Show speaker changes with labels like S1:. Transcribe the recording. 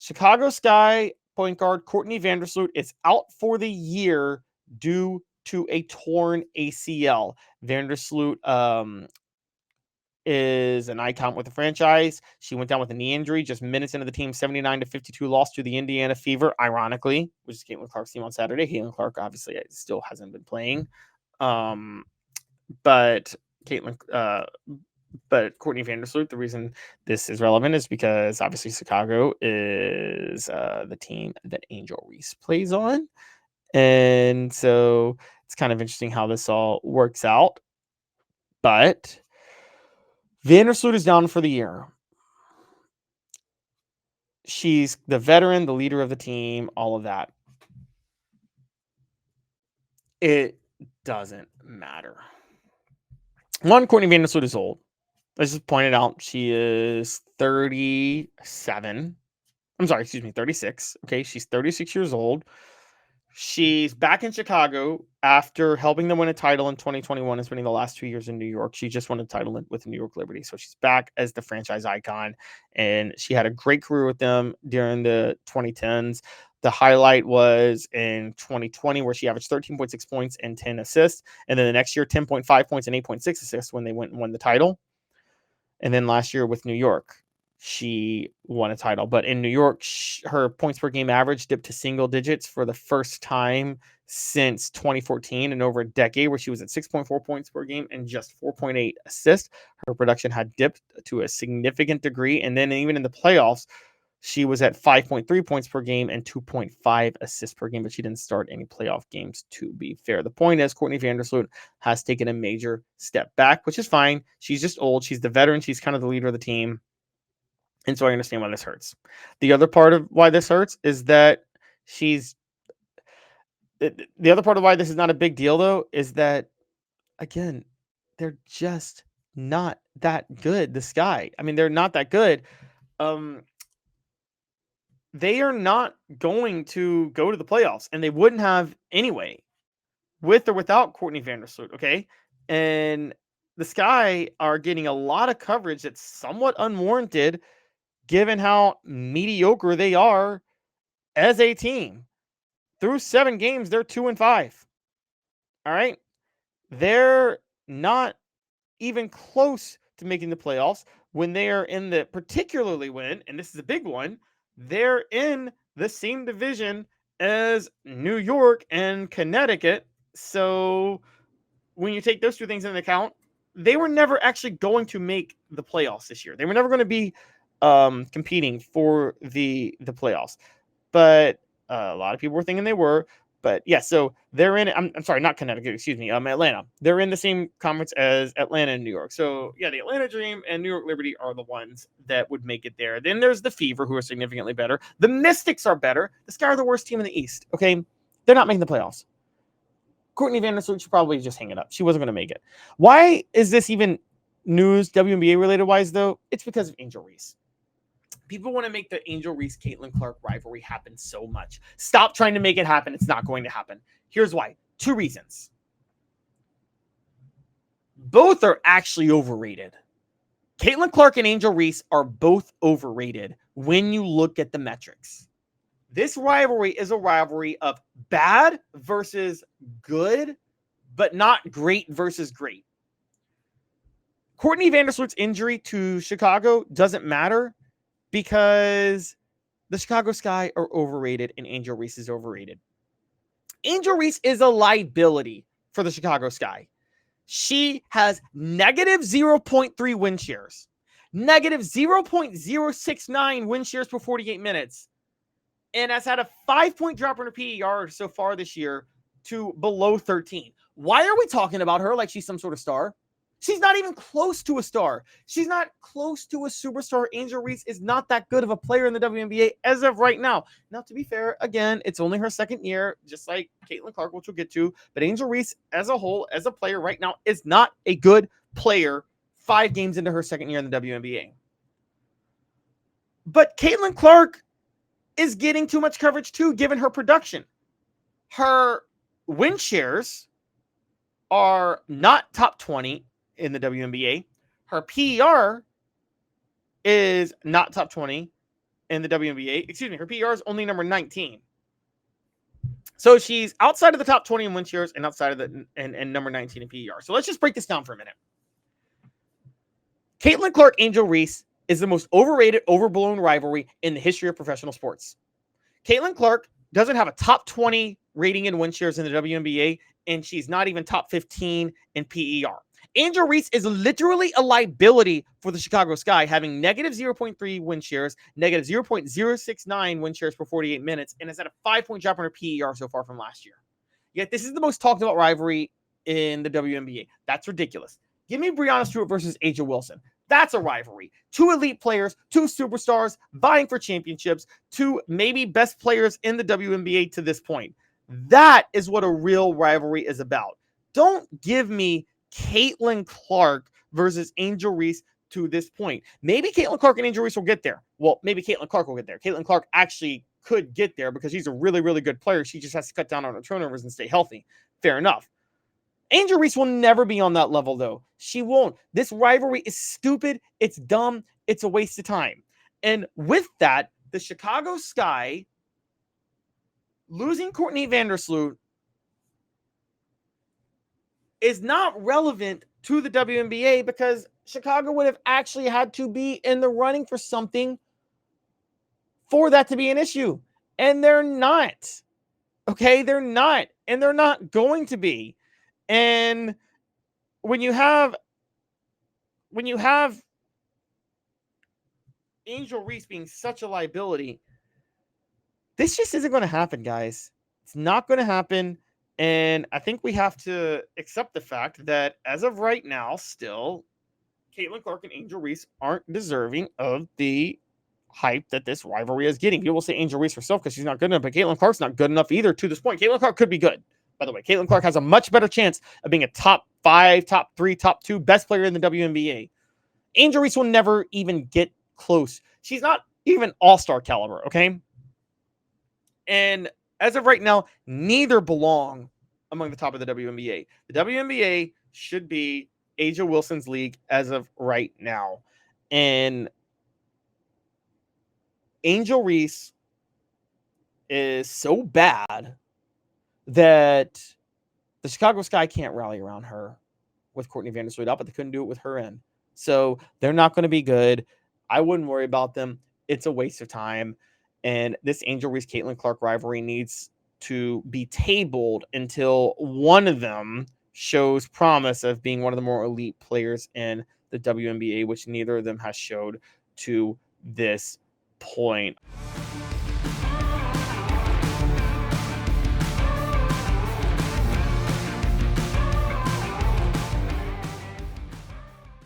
S1: Chicago Sky point guard Courtney Vandersloot is out for the year due to a torn ACL. Vandersloot is an icon with the franchise. She went down with a knee injury just minutes into the team's 79-52 loss to the Indiana Fever, ironically, which is Caitlin Clark's team on Saturday. Caitlin Clark obviously still hasn't been playing. But Courtney Vandersloot, the reason this is relevant is because obviously Chicago is the team that Angel Reese plays on. And so it's kind of interesting how this all works out. But Vandersloot is down for the year. She's the veteran, the leader of the team, all of that. It doesn't matter. One, Courtney Vandersloot is old. I just pointed out she is 37. I'm sorry, 36. Okay, she's 36 years old. She's back in Chicago after helping them win a title in 2021 and spending the last 2 years in New York. She just won a title with New York Liberty. So she's back as the franchise icon, and she had a great career with them during the 2010s. The highlight was in 2020 where she averaged 13.6 points and 10 assists. And then the next year, 10.5 points and 8.6 assists when they went and won the title. And then last year with New York, she won a title. But in New York, her points per game average dipped to single digits for the first time since 2014 and over a decade, where she was at 6.4 points per game and just 4.8 assists. Her production had dipped to a significant degree. And then even in the playoffs, she was at 5.3 points per game and 2.5 assists per game, but she didn't start any playoff games, to be fair. The point is, Courtney Vandersloot has taken a major step back, which is fine. She's just old. She's the veteran. She's kind of the leader of the team. And so I understand why this hurts. The other part of why this hurts is that the other part of why this is not a big deal, though, is that, again, they're just not that good. The Sky. I mean, they're not that good. They are not going to go to the playoffs, and they wouldn't have anyway, with or without Courtney Vandersloot, okay? And the Sky are getting a lot of coverage that's somewhat unwarranted, given how mediocre they are as a team. Through 7 games, they're 2-5. All right? They're not even close to making the playoffs when they are in the, particularly when, and this is a big one, they're in the same division as New York and Connecticut. So when you take those two things into account, they were never actually going to make the playoffs this year. They were never going to be competing for the playoffs. But a lot of people were thinking they were. But yeah, so they're in, I'm sorry, not Connecticut, excuse me, Atlanta. They're in the same conference as Atlanta and New York. So yeah, the Atlanta Dream and New York Liberty are the ones that would make it there. Then there's the Fever, who are significantly better. The Mystics are better. The Sky are the worst team in the East, okay? They're not making the playoffs. Courtney Vandersloot should probably just hang it up. She wasn't going to make it. Why is this even news, WNBA related wise, though? It's because of Angel Reese. People want to make the Angel Reese Caitlin Clark rivalry happen so much. Stop trying to make it happen. It's not going to happen. Here's why. 2 reasons. Both are actually overrated. Caitlin Clark and Angel Reese are both overrated when you look at the metrics. This rivalry is a rivalry of bad versus good, but not great versus great. Courtney Vandersloot's injury to Chicago doesn't matter, because the Chicago Sky are overrated and Angel Reese is overrated. Angel Reese is a liability for the Chicago Sky. She has negative 0.3 win shares, negative 0.069 win shares per 48 minutes, and has had a 5-point drop in her PER so far this year to below 13. Why are we talking about her like she's some sort of star? She's not even close to a star. She's not close to a superstar. Angel Reese is not that good of a player in the WNBA as of right now. Now, to be fair, again, it's only her second year, just like Caitlin Clark, which we'll get to. But Angel Reese, as a whole, as a player right now, is not a good player 5 games into her second year in the WNBA. But Caitlin Clark is getting too much coverage too, given her production. Her win shares are not top 20 in the WNBA. Her PER is not top 20. in the WNBA. Excuse me, her PER is only number 19. So she's outside of the top 20 in win shares and outside of the and number 19 in PER. So let's just break this down for a minute. Caitlin Clark, Angel Reese is the most overrated, overblown rivalry in the history of professional sports. Caitlin Clark doesn't have a top 20 rating in win shares in the WNBA, and she's not even top 15 in PER. Angel Reese is literally a liability for the Chicago Sky, having negative 0.3 win shares, negative 0.069 win shares per 48 minutes, and is at a 5-point drop in her PER so far from last year. Yet this is the most talked about rivalry in the WNBA. That's ridiculous. Give me Breanna Stewart versus A'ja Wilson. That's a rivalry. Two elite players, two superstars vying for championships, two maybe best players in the WNBA to this point. That is what a real rivalry is about. Don't give me Caitlin Clark versus Angel Reese to this point. Maybe Caitlin Clark and Angel Reese will get there. Well, maybe Caitlin Clark will get there. Caitlin Clark actually could get there because she's a really, really good player. She just has to cut down on her turnovers and stay healthy. Fair enough. Angel Reese will never be on that level, though. She won't. This rivalry is stupid. It's dumb. It's a waste of time. And with that, the Chicago Sky losing Courtney Vandersloot is not relevant to the WNBA because Chicago would have actually had to be in the running for something for that to be an issue. And they're not. Okay? They're not. And they're not going to be. And when you have Angel Reese being such a liability, this just isn't going to happen, guys. It's not going to happen. And I think we have to accept the fact that as of right now, still, Caitlin Clark and Angel Reese aren't deserving of the hype that this rivalry is getting. People will say Angel Reese herself because she's not good enough, but Caitlin Clark's not good enough either to this point. Caitlin Clark could be good. By the way, Caitlin Clark has a much better chance of being a top 5, top 3, top 2 best player in the WNBA. Angel Reese will never even get close. She's not even all-star caliber, okay? And as of right now, neither belong among the top of the WNBA. The WNBA should be A'ja Wilson's league as of right now. And Angel Reese is so bad that the Chicago Sky can't rally around her with Courtney Vandersloot out, but they couldn't do it with her in. So they're not going to be good. I wouldn't worry about them. It's a waste of time. And this Angel Reese Caitlin Clark rivalry needs to be tabled until one of them shows promise of being one of the more elite players in the WNBA, which neither of them has showed to this point.